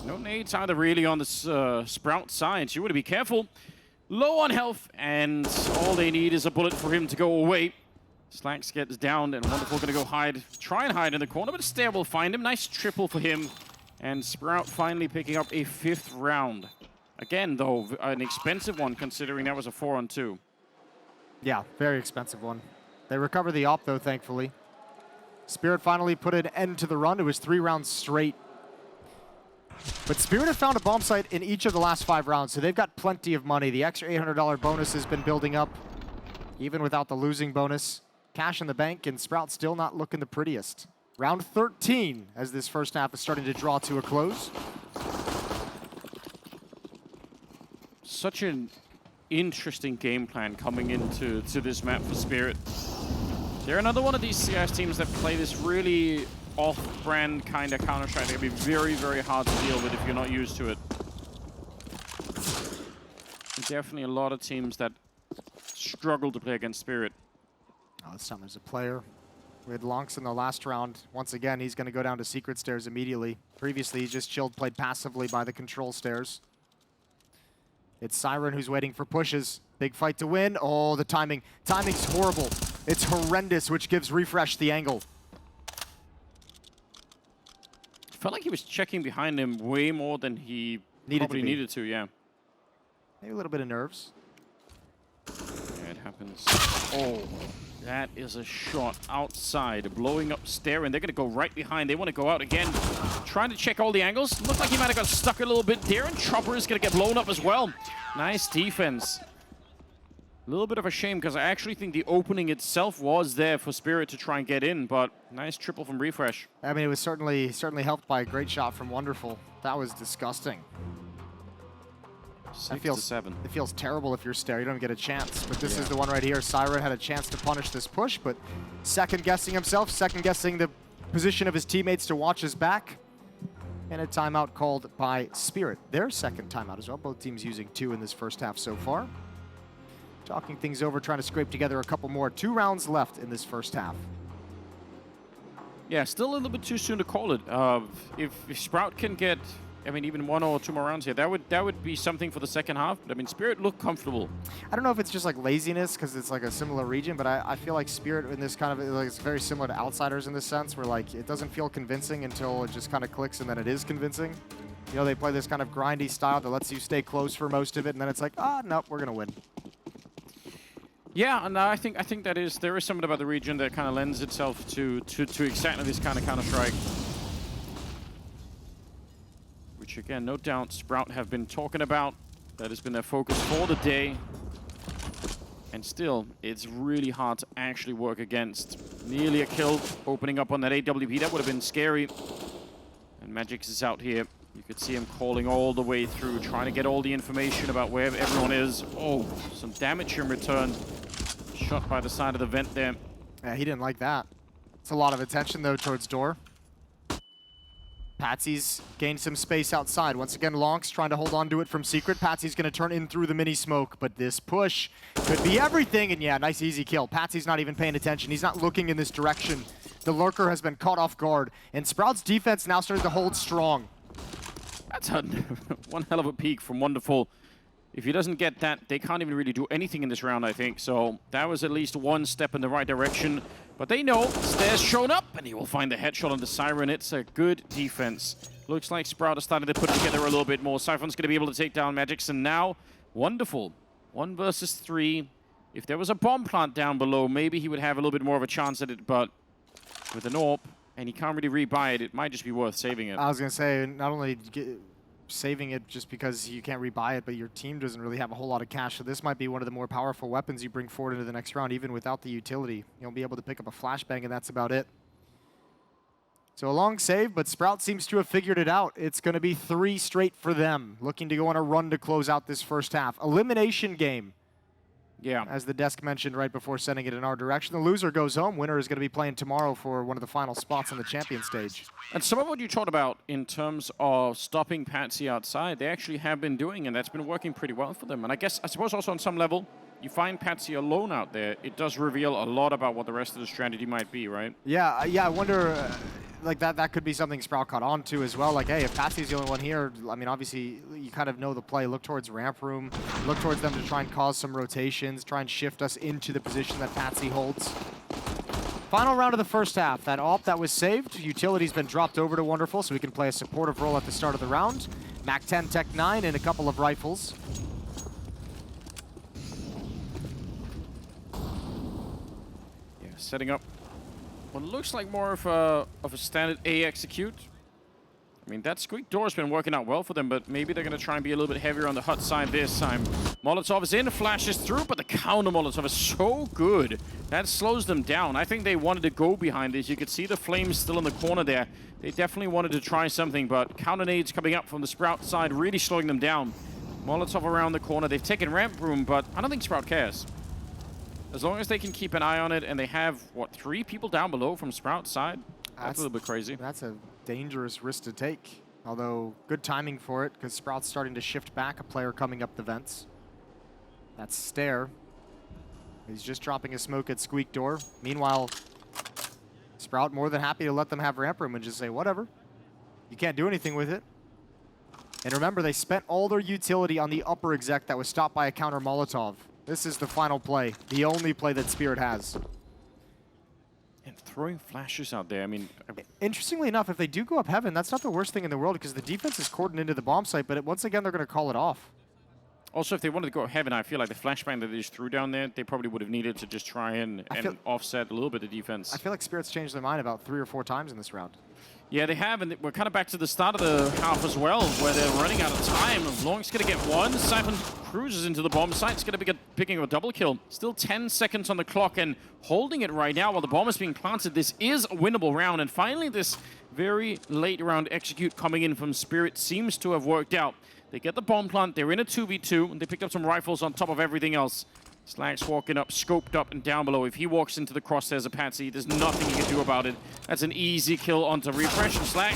A: No nades either really on this Sprout side. So you want to be careful. Low on health, and all they need is a bullet for him to go away. Slacks gets down, and Wonderful going to go hide, try and hide in the corner, but Stair will find him. Nice triple for him. And Sprout finally picking up a 5th round. Again, though, an expensive one, considering that was a 4-on-2.
B: Yeah, very expensive one. They recover the op, though, thankfully. Spirit finally put an end to the run. It was 3 rounds straight. But Spirit have found a bomb site in each of the last 5 rounds, so they've got plenty of money. The extra $800 bonus has been building up, even without the losing bonus. Cash in the bank, and Sprout still not looking the prettiest. Round 13, as this first half is starting to draw to a close.
A: Such an interesting game plan coming into this map for Spirit. They're another one of these CS teams that play this really off-brand kind of Counter-Strike. They're going to be very, very hard to deal with if you're not used to it. definitely a lot of teams that struggle to play against Spirit.
B: Oh, this time there's a player. We had Lonks in the last round. Once again, he's going to go down to secret stairs immediately. Previously, he just chilled, played passively by the control stairs. It's Siren who's waiting for pushes. Big fight to win. Oh, the timing. Timing's horrible. It's horrendous, which gives Refresh the angle.
A: Felt like he was checking behind him way more than he probably needed to, yeah.
B: Maybe a little bit of nerves.
A: Yeah, it happens. Oh, that is a shot outside, blowing up stair, and they're going to go right behind. They want to go out again, trying to check all the angles. Looked like he might have got stuck a little bit there, and Chopper is going to get blown up as well. Nice defense. A little bit of a shame, because I actually think the opening itself was there for Spirit to try and get in, but nice triple from Refresh.
B: I mean, it was certainly helped by a great shot from Wonderful. That was disgusting.
A: 6 to 7.
B: It feels terrible if you're Stair. You don't get a chance. But this is the one right here. Siren had a chance to punish this push, but second-guessing himself, second-guessing the position of his teammates to watch his back. And a timeout called by Spirit. Their second timeout as well. Both teams using 2 in this first half so far. Talking things over, trying to scrape together a couple more. 2 rounds left in this first half.
A: Yeah, still a little bit too soon to call it. If Sprout can get, I mean, even 1 or 2 more rounds here, that would be something for the second half. But I mean, Spirit looked comfortable.
B: I don't know if it's just like laziness because it's like a similar region, but I feel like Spirit in this kind of, like, it's very similar to Outsiders in this sense, where like it doesn't feel convincing until it just kind of clicks, and then it is convincing. You know, they play this kind of grindy style that lets you stay close for most of it, and then it's like, ah, nope, we're gonna win.
A: Yeah, and I think there is something about the region that kind of lends itself to exactly this kind of Counter-Strike. Which again, no doubt, Sprout have been talking about. That has been their focus for the day. And still, it's really hard to actually work against. Nearly a kill, opening up on that AWP. That would have been scary. And Magix is out here. You could see him calling all the way through, trying to get all the information about where everyone is. Oh, some damage in return. Shot by the side of the vent there.
B: Yeah, he didn't like that. It's a lot of attention, though, towards door. Patsy's gained some space outside. Once again, Lonks trying to hold on to it from secret. Patsy's going to turn in through the mini smoke, but this push could be everything. And yeah, nice easy kill. Patsy's not even paying attention. He's not looking in this direction. The lurker has been caught off guard, and Sprout's defense now starting to hold strong.
A: That's one hell of a peek from Wonderful. If he doesn't get that, they can't even really do anything in this round, I think. So that was at least one step in the right direction. But they know Stairs shown up, and he will find the headshot on the Siren. It's a good defense. Looks like Sprout is starting to put it together a little bit more. Siphon's going to be able to take down Magix, and now Wonderful. 1 versus 3. If there was a bomb plant down below, maybe he would have a little bit more of a chance at it, but with an AWP, and he can't really rebuy it, it might just be worth saving it.
B: I was going to say, not only saving it just because you can't rebuy it, but your team doesn't really have a whole lot of cash, so this might be one of the more powerful weapons you bring forward into the next round, even without the utility. You'll be able to pick up a flashbang, and that's about it. So a long save, but Sprout seems to have figured it out. It's going to be 3 straight for them, looking to go on a run to close out this first half. Elimination game.
A: Yeah.
B: As the desk mentioned right before sending it in our direction. The loser goes home. Winner is going to be playing tomorrow for one of the final spots on the champion stage.
A: And some of what you talked about in terms of stopping Patsy outside, they actually have been doing, and that's been working pretty well for them. And I suppose also on some level, you find Patsy alone out there, it does reveal a lot about what the rest of the strategy might be, right?
B: Yeah, I wonder, like that could be something Sprout caught on to as well. Like, hey, if Patsy's the only one here, I mean, obviously, you kind of know the play. Look towards ramp room, look towards them to try and cause some rotations, try and shift us into the position that Patsy holds. Final round of the first half. That AWP that was saved, utility's been dropped over to Wonderful, so we can play a supportive role at the start of the round. MAC-10, Tech-9, and a couple of rifles.
A: Setting up what looks like more of a standard A execute. I mean, that squeak door has been working out well for them, but maybe they're going to try and be a little bit heavier on the hut side this time. Molotov is in, flashes through, but the counter Molotov is so good. That slows them down. I think they wanted to go behind this. You could see the flames still in the corner there. They definitely wanted to try something, but counter nades coming up from the Sprout side, really slowing them down. Molotov around the corner. They've taken ramp room, but I don't think Sprout cares. As long as they can keep an eye on it, and they have, what, 3 people down below from Sprout's side? That's a little bit crazy.
B: That's a dangerous risk to take. Although, good timing for it, because Sprout's starting to shift back, a player coming up the vents. That's Stare. He's just dropping a smoke at Squeak Door. Meanwhile, Sprout more than happy to let them have ramp room and just say, whatever. You can't do anything with it. And remember, they spent all their utility on the upper exec that was stopped by a counter Molotov. This is the final play, the only play that Spirit has.
A: And throwing flashes out there, I mean...
B: Interestingly enough, if they do go up heaven, that's not the worst thing in the world because the defense is cordoned into the bomb site, but once again, they're going to call it off.
A: Also, if they wanted to go heaven, I feel like the flashbang that they just threw down there, they probably would have needed to just try and offset a little bit of defense.
B: I feel like Spirit's changed their mind about 3 or 4 times in this round.
A: Yeah, they have, and we're kind of back to the start of the half as well, where they're running out of time. Long's going to get one. Siphon cruises into the bomb site. It's going to be picking up a double kill. Still 10 seconds on the clock, and holding it right now while the bomb is being planted. This is a winnable round, and finally this very late round execute coming in from Spirit seems to have worked out. They get the bomb plant, they're in a 2v2, and they picked up some rifles on top of everything else. Slag's walking up, scoped up and down below. If he walks into the crosshairs of Patsy, there's nothing he can do about it. That's an easy kill onto Refresh, and Slag,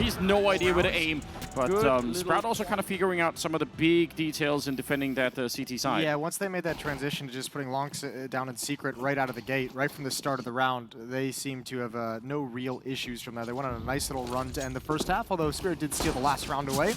A: he's no idea where to aim. But Sprout also kind of figuring out some of the big details in defending that CT side.
B: Yeah, once they made that transition to just putting Long down in secret right out of the gate, right from the start of the round, they seem to have no real issues from that. They went on a nice little run to end the first half, although Spirit did steal the last round away.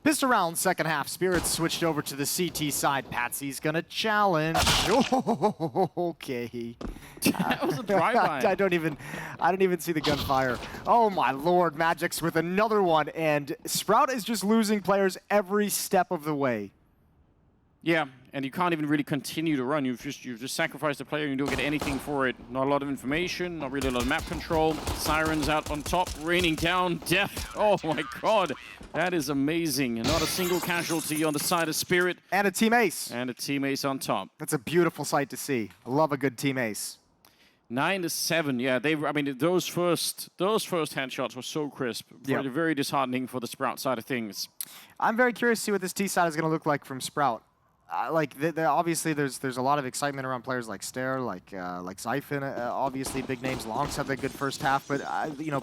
B: Pissed around second half. Spirit switched over to the CT side. Patsy's gonna challenge. Okay.
A: That was a drive-by.
B: I don't even see the gunfire. Oh my lord, Magic's with another one, and Sprout is just losing players every step of the way.
A: Yeah, and you can't even really continue to run. You've just sacrificed the player and you don't get anything for it. Not a lot of information, not really a lot of map control. Sirens out on top, raining down death. Oh my god, that is amazing. Not a single casualty on the side of Spirit.
B: And a team ace.
A: And a team ace on top.
B: That's a beautiful sight to see. I love a good team ace.
A: 9-7, yeah. I mean, those first headshots were so crisp.
B: Yep.
A: Very disheartening for the Sprout side of things.
B: I'm very curious to see what this T side is going to look like from Sprout. Obviously, there's a lot of excitement around players like Stare, like Zyphon, obviously big names. Longs had that good first half, but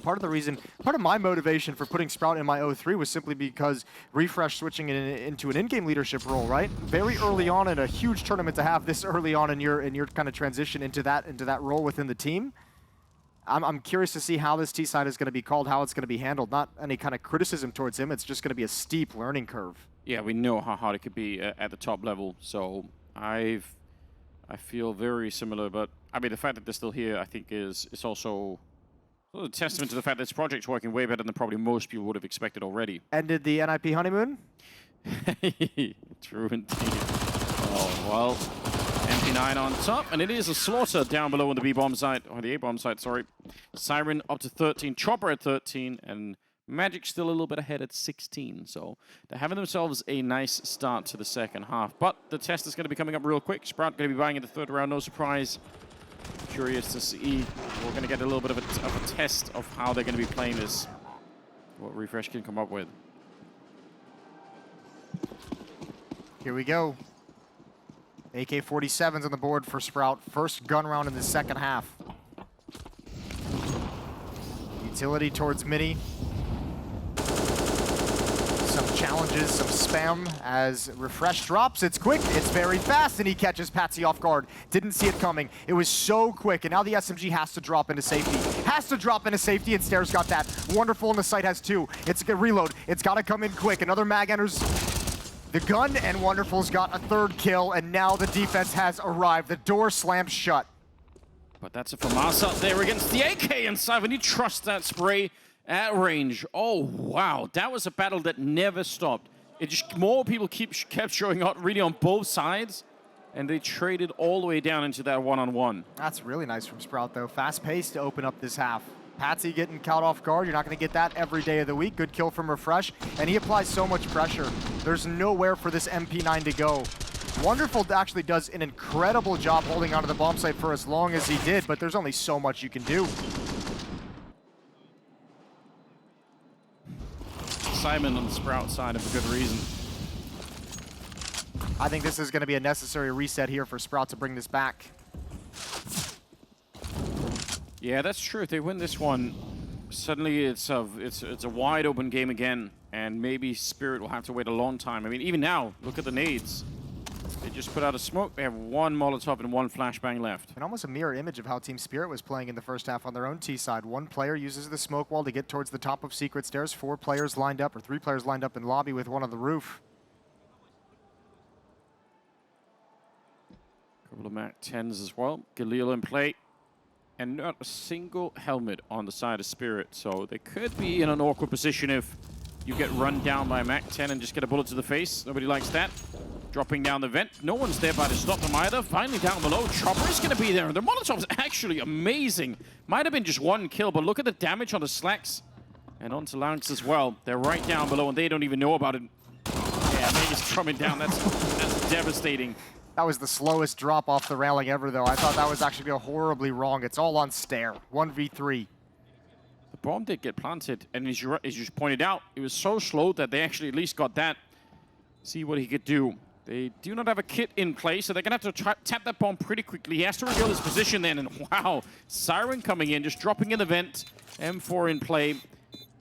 B: part of my motivation for putting Sprout in my 0-3 was simply because Refresh switching into an in-game leadership role, right? Very early on in a huge tournament to have this early on in your kind of transition into that role within the team. I'm curious to see how this T side is going to be called, how it's going to be handled. Not any kind of criticism towards him. It's just going to be a steep learning curve.
A: Yeah, we know how hard it could be at the top level, so I feel very similar. But I mean, the fact that they're still here, I think, is also a testament to the fact that this project's working way better than probably most people would have expected already.
B: Ended the NIP honeymoon?
A: True indeed. Oh, well, MP9 on top, and it is a slaughter down below on the B-bomb site, or the A-bomb site, sorry. Siren up to 13, Chopper at 13, and Magic still a little bit ahead at 16, so they're having themselves a nice start to the second half. But the test is going to be coming up real quick. Sprout going to be buying in the third round, no surprise. Curious to see. We're going to get a little bit of a test of how they're going to be playing this, what Refresh can come up with.
B: Here we go. AK-47's on the board for Sprout. First gun round in the second half. Utility towards Mini. Some challenges, some spam as Refresh drops. It's quick, it's very fast, and he catches Patsy off guard. Didn't see it coming. It was so quick, and now the SMG has to drop into safety. And Stare's got that. Wonderful, and the site has 2. It's a reload. It's got to come in quick. Another mag enters the gun, and Wonderful's got a 3rd kill, and now the defense has arrived. The door slams shut.
A: But that's a FAMAS out there against the AK inside. When you trust that spray at range. Oh, wow. That was a battle that never stopped. It just, more people kept showing up really on both sides, and they traded all the way down into that one-on-one.
B: That's really nice from Sprout, though. Fast pace to open up this half. Patsy getting caught off guard. You're not going to get that every day of the week. Good kill from Refresh, and he applies so much pressure. There's nowhere for this MP9 to go. Wonderful actually does an incredible job holding onto the bomb site for as long as he did, but there's only so much you can do.
A: Simon on the Sprout side for good reason.
B: I think this is going to be a necessary reset here for Sprout to bring this back.
A: Yeah, that's true. If they win this one, suddenly it's a wide open game again, and maybe Spirit will have to wait a long time. I mean, even now, look at the nades. They just put out a smoke. They have one Molotov and one flashbang left.
B: And almost a mirror image of how Team Spirit was playing in the first half on their own T side. One player uses the smoke wall to get towards the top of Secret Stairs. 4 players lined up, or 3 players lined up in lobby with one on the roof.
A: Couple of Mac 10s as well. Galil in play. And not a single helmet on the side of Spirit. So they could be in an awkward position if you get run down by a Mac 10 and just get a bullet to the face. Nobody likes that. Dropping down the vent. No one's there by to stop them either. Finally down below. Chopper is going to be there. The Molotov's actually amazing. Might have been just one kill, but look at the damage on the Slacks. And onto Lanx as well. They're right down below, and they don't even know about it. Yeah, Vegas coming down. That's devastating.
B: That was the slowest drop off the railing ever, though. I thought that was actually horribly wrong. It's all on Stair. 1v3.
A: The bomb did get planted, and as you just pointed out, it was so slow that they actually at least got that. See what he could do. They do not have a kit in place, so they're going to have to tap that bomb pretty quickly. He has to reveal his position then, and wow, Siren coming in, just dropping in the vent. M4 in play.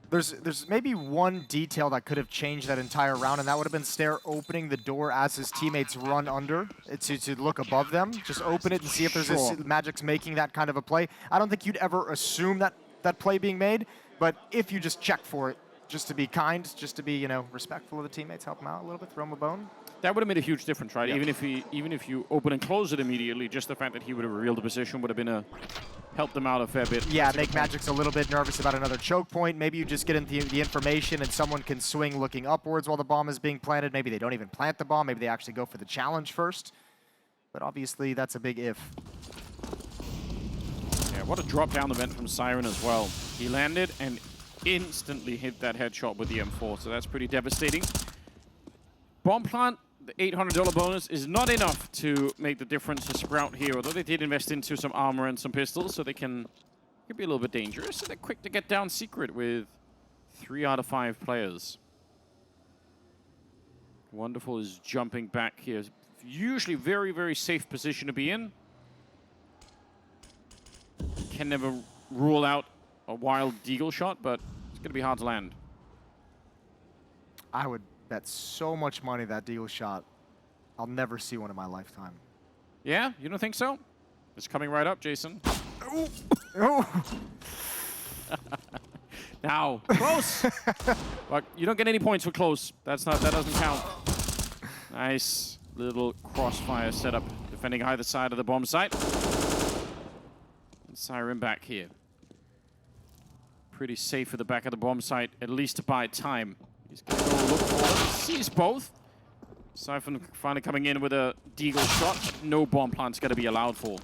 B: There's maybe one detail that could have changed that entire round, and that would have been Stair opening the door as his teammates run under to look above them. Just open it and see if there's Magic's making that kind of a play. I don't think you'd ever assume that play being made, but if you just check for it, just to be kind, just to be, you know, respectful of the teammates, help them out a little bit, throw them a bone.
A: That would have made a huge difference, right?
B: Yep.
A: Even if you open and close it immediately, just the fact that he would have revealed the position would have been helped them out a fair bit.
B: Yeah, make Magic's a little bit nervous about another choke point. Maybe you just get into the information and someone can swing looking upwards while the bomb is being planted. Maybe they don't even plant the bomb. Maybe they actually go for the challenge first. But obviously, that's a big if.
A: Yeah, what a drop down the vent from Siren as well. He landed and instantly hit that headshot with the M4, so that's pretty devastating. Bomb plant, the $800 bonus is not enough to make the difference to Sprout here, although they did invest into some armor and some pistols, so they can be a little bit dangerous. So they're quick to get down Secret with 3 out of 5 players. Wonderful is jumping back here. Usually very, very safe position to be in. Can never rule out a wild deagle shot, but it's going to be hard to land.
B: I would bet so much money that deagle shot. I'll never see one in my lifetime.
A: Yeah? You don't think so? It's coming right up, Jason.
B: Oh.
A: Now, close! But you don't get any points for close. That doesn't count. Nice little crossfire setup, defending either side of the bomb site. And Siren back here. Pretty safe at the back of the bomb site, at least to buy time. He's going to go look for it. Sees both. Siphon finally coming in with a deagle shot. No bomb plant's going to be allowed for.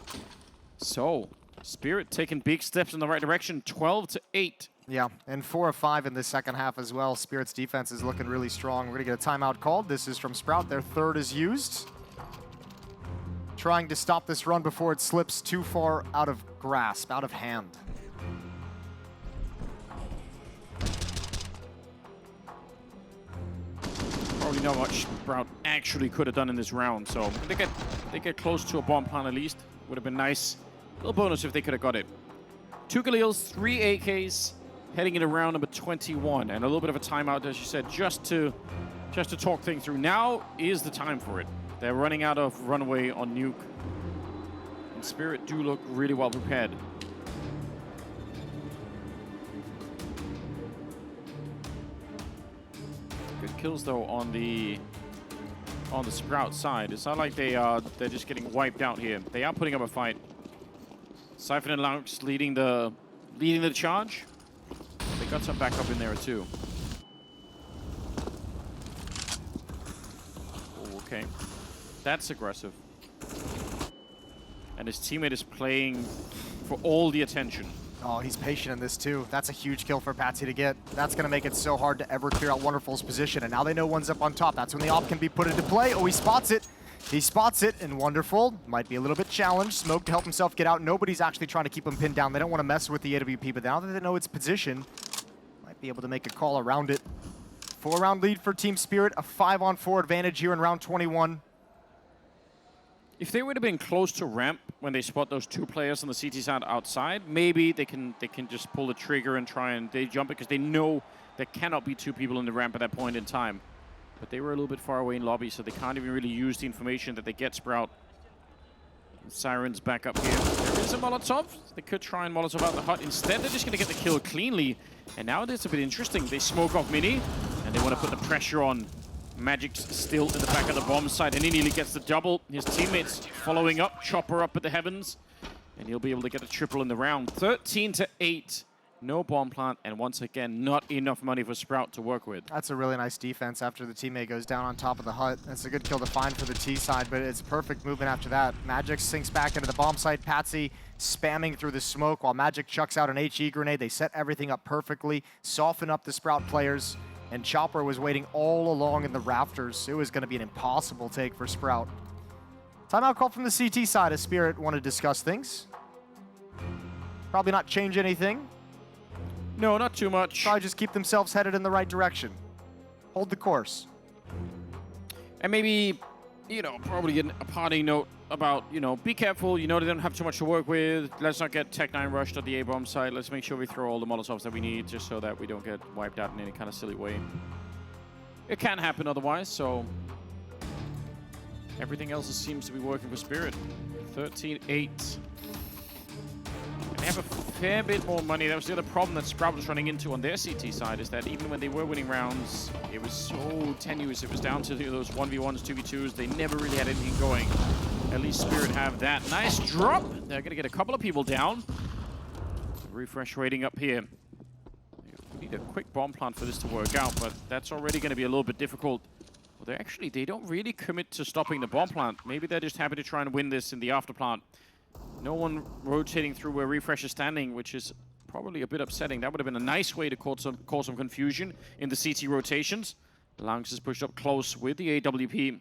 A: So, Spirit taking big steps in the right direction. 12-8.
B: Yeah, and 4 of 5 in the second half as well. Spirit's defense is looking really strong. We're going to get a timeout called. This is from Sprout. Their third is used. Trying to stop this run before it slips too far out of grasp, out of hand.
A: Probably not much Sprout actually could have done in this round. So they get close to a bomb plant at least. Would have been nice. A little bonus if they could have got it. 2 Galils, 3 AKs, heading into round number 21, and a little bit of a timeout, as you said, just to talk things through. Now is the time for it. They're running out of runway on Nuke, and Spirit do look really well prepared. Good kills though on the Sprout side. It's not like they're just getting wiped out here. They are putting up a fight. Siphon and Laux leading the charge. They got some backup in there too. Oh, okay, that's aggressive. And his teammate is playing for all the attention.
B: Oh, he's patient in this too. That's a huge kill for Patsy to get. That's going to make it so hard to ever clear out Wonderful's position. And now they know one's up on top. That's when the op can be put into play. Oh, he spots it. He spots it, and Wonderful might be a little bit challenged. Smoke to help himself get out. Nobody's actually trying to keep him pinned down. They don't want to mess with the AWP, but now that they know its position, might be able to make a call around it. 4-round lead for Team Spirit, a 5-on-4 advantage here in round 21.
A: If they would have been close to ramp when they spot those 2 players on the CT side outside, maybe they can just pull the trigger and try and they jump it because they know there cannot be 2 people in the ramp at that point in time. But they were a little bit far away in lobby, so they can't even really use the information that they get Sprout. Sirens back up here. There is a Molotov. They could try and Molotov out the hut. Instead, they're just going to get the kill cleanly. And now it's a bit interesting. They smoke off Mini, and they want to put the pressure on. Magic's still in the back of the bomb site, and he nearly gets the double. His teammates following up, Chopper up at the heavens, and he'll be able to get a triple in the round. 13-8. No bomb plant, and once again, not enough money for Sprout to work with.
B: That's a really nice defense after the teammate goes down on top of the hut. That's a good kill to find for the T side, but it's perfect movement after that. Magic sinks back into the bomb site. Patsy spamming through the smoke while Magic chucks out an HE grenade. They set everything up perfectly, soften up the Sprout players, and Chopper was waiting all along in the rafters. It was going to be an impossible take for Sprout. Timeout call from the CT side as Spirit want to discuss things. Probably not change anything.
A: No, not too much.
B: Probably just keep themselves headed in the right direction. Hold the course.
A: And maybe, you know, probably get a parting note about, you know, be careful. You know they don't have too much to work with. Let's not get Tech9 rushed at the A-bomb site. Let's make sure we throw all the Molotovs that we need just so that we don't get wiped out in any kind of silly way. It can happen otherwise, so everything else seems to be working for Spirit. 13-8. They have a fair bit more money. That was the other problem that Sprout was running into on their CT side, is that even when they were winning rounds, it was so tenuous. It was down to those 1v1s, 2v2s. They never really had anything going. At least Spirit have that. Nice drop. They're going to get a couple of people down. Refresh rating up here. We need a quick bomb plant for this to work out, but that's already going to be a little bit difficult. Well, they don't really commit to stopping the bomb plant. Maybe they're just happy to try and win this in the after plant. No one rotating through where Refresh is standing, which is probably a bit upsetting. That would have been a nice way to cause some confusion in the CT rotations. Langs is pushed up close with the AWP.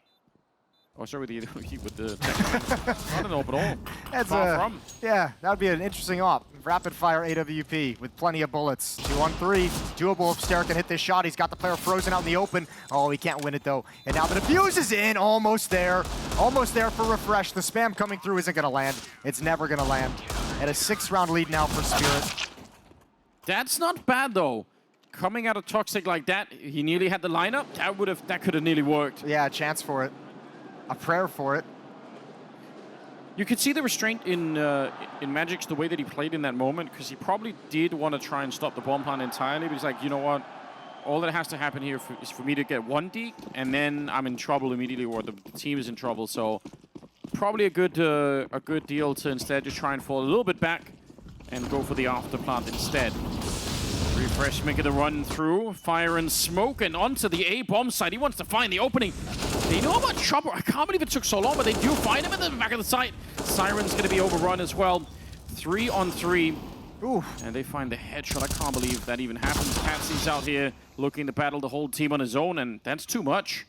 A: Oh, sorry, with the tech. Not an AWP at all.
B: That's
A: far from.
B: Yeah, that would be an interesting op. Rapid fire AWP with plenty of bullets. 2-on-3. Doable if Ster can hit this shot. He's got the player frozen out in the open. Oh, he can't win it though. And now the defuse is in. Almost there. Almost there for Refresh. The spam coming through isn't going to land. It's never going to land. And a 6-round lead now for Spirit.
A: That's not bad though. Coming out of Toxic like that, he nearly had the lineup. That could have nearly worked.
B: Yeah, a chance for it. A prayer for it.
A: You could see the restraint in Magic's the way that he played in that moment, because he probably did want to try and stop the bomb plant entirely, but he's like, you know what? All that has to happen here is for me to get one deke, and then I'm in trouble immediately, or the team is in trouble. So probably a good deal to instead just try and fall a little bit back and go for the after plant instead. Refresh making the run through, fire and smoke, and onto the A bomb site. He wants to find the opening. They know about Chopper. I can't believe it took so long, but they do find him at the back of the site. Siren's going to be overrun as well. 3-on-3.
B: Ooh.
A: And they find the headshot. I can't believe that even happens. Patsy's out here looking to battle the whole team on his own, and that's too much.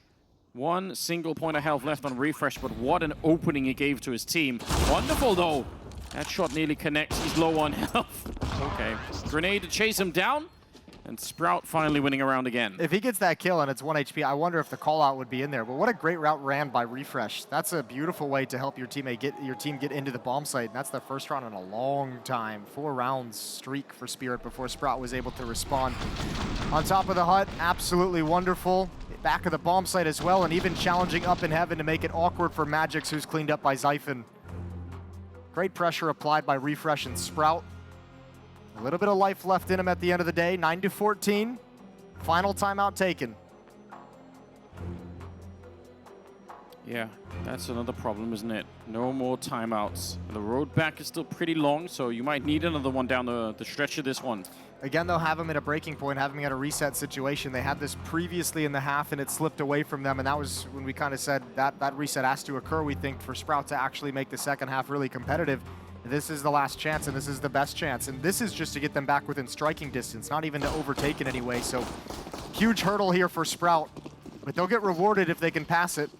A: One single point of health left on Refresh, but what an opening he gave to his team. Wonderful, though. That shot nearly connects. He's low on health. Okay. Grenade to chase him down. And Sprout finally winning a round again.
B: If he gets that kill and it's 1 HP, I wonder if the call-out would be in there. But what a great route ran by Refresh. That's a beautiful way to help your team get into the bomb site. And that's the first round in a long time. 4 rounds streak for Spirit before Sprout was able to respond. On top of the hut, absolutely wonderful. Back of the bomb site as well, and even challenging up in heaven to make it awkward for Magix, who's cleaned up by Zyphon. Great pressure applied by Refresh and Sprout. A little bit of life left in him at the end of the day. 9-14. Final timeout taken.
A: Yeah, that's another problem, isn't it? No more timeouts. The road back is still pretty long, so you might need another one down the stretch of this one.
B: Again, they'll have him at a breaking point, have him at a reset situation. They had this previously in the half, and it slipped away from them, and that was when we kind of said that reset has to occur, we think, for Sprout to actually make the second half really competitive. This is the last chance, and this is the best chance. And this is just to get them back within striking distance, not even to overtake in any way. So huge hurdle here for Sprout, but they'll get rewarded if they can pass it.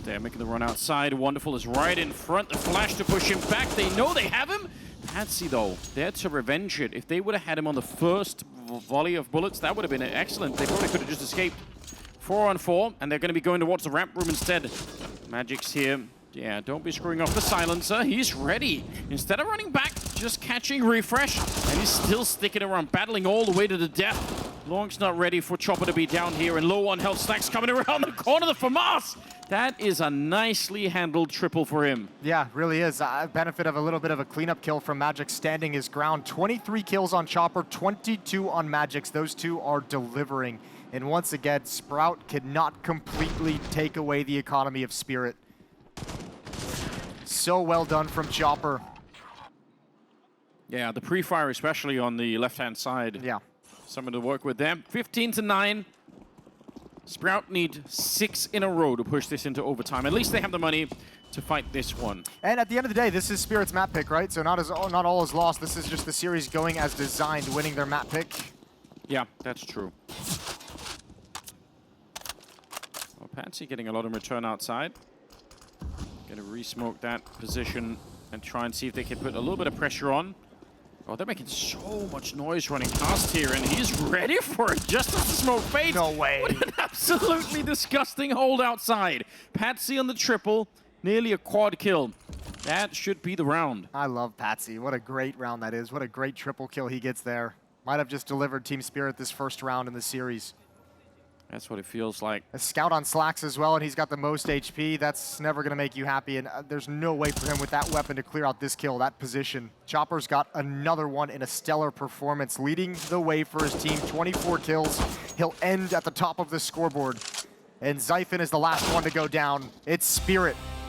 A: They're making the run outside. Wonderful is right in front. The flash to push him back. They know they have him. Patsy, though, there to revenge it. If they would have had him on the first volley of bullets, that would have been excellent. They probably could have just escaped. 4-on-4, and they're going to be going towards the ramp room instead. Magic's here. Yeah, don't be screwing off the silencer. He's ready. Instead of running back, just catching refresh, and he's still sticking around, battling all the way to the death. Long's not ready for Chopper to be down here, and low on health. Snack's coming around the corner, the FAMAS! That is a nicely handled triple for him.
B: Yeah, really is. Benefit of a little bit of a cleanup kill from Magic standing his ground. 23 kills on Chopper, 22 on Magic's. Those two are delivering. And once again, Sprout cannot completely take away the economy of Spirit. So well done from Chopper.
A: Yeah, the pre-fire, especially on the left-hand side.
B: Yeah.
A: Something to work with them. 15-9. Sprout need 6 in a row to push this into overtime. At least they have the money to fight this one.
B: And at the end of the day, this is Spirit's map pick, right? So not all is lost. This is just the series going as designed, winning their map pick.
A: Yeah, that's true. Well, Patsy getting a lot of return outside. Gonna re-smoke that position and try and see if they can put a little bit of pressure on. Oh, they're making so much noise running past here, and he's ready for it just as the smoke fades.
B: No way.
A: What an absolutely disgusting hold outside. Patsy on the triple, nearly a quad kill. That should be the round.
B: I love Patsy. What a great round that is. What a great triple kill he gets there. Might have just delivered Team Spirit this first round in the series.
A: That's what it feels like.
B: A scout on Slacks as well, and he's got the most HP. That's never going to make you happy, and there's no way for him with that weapon to clear out this kill, that position. Chopper's got another one in a stellar performance, leading the way for his team. 24 kills. He'll end at the top of the scoreboard. And Zyphon is the last one to go down. It's Spirit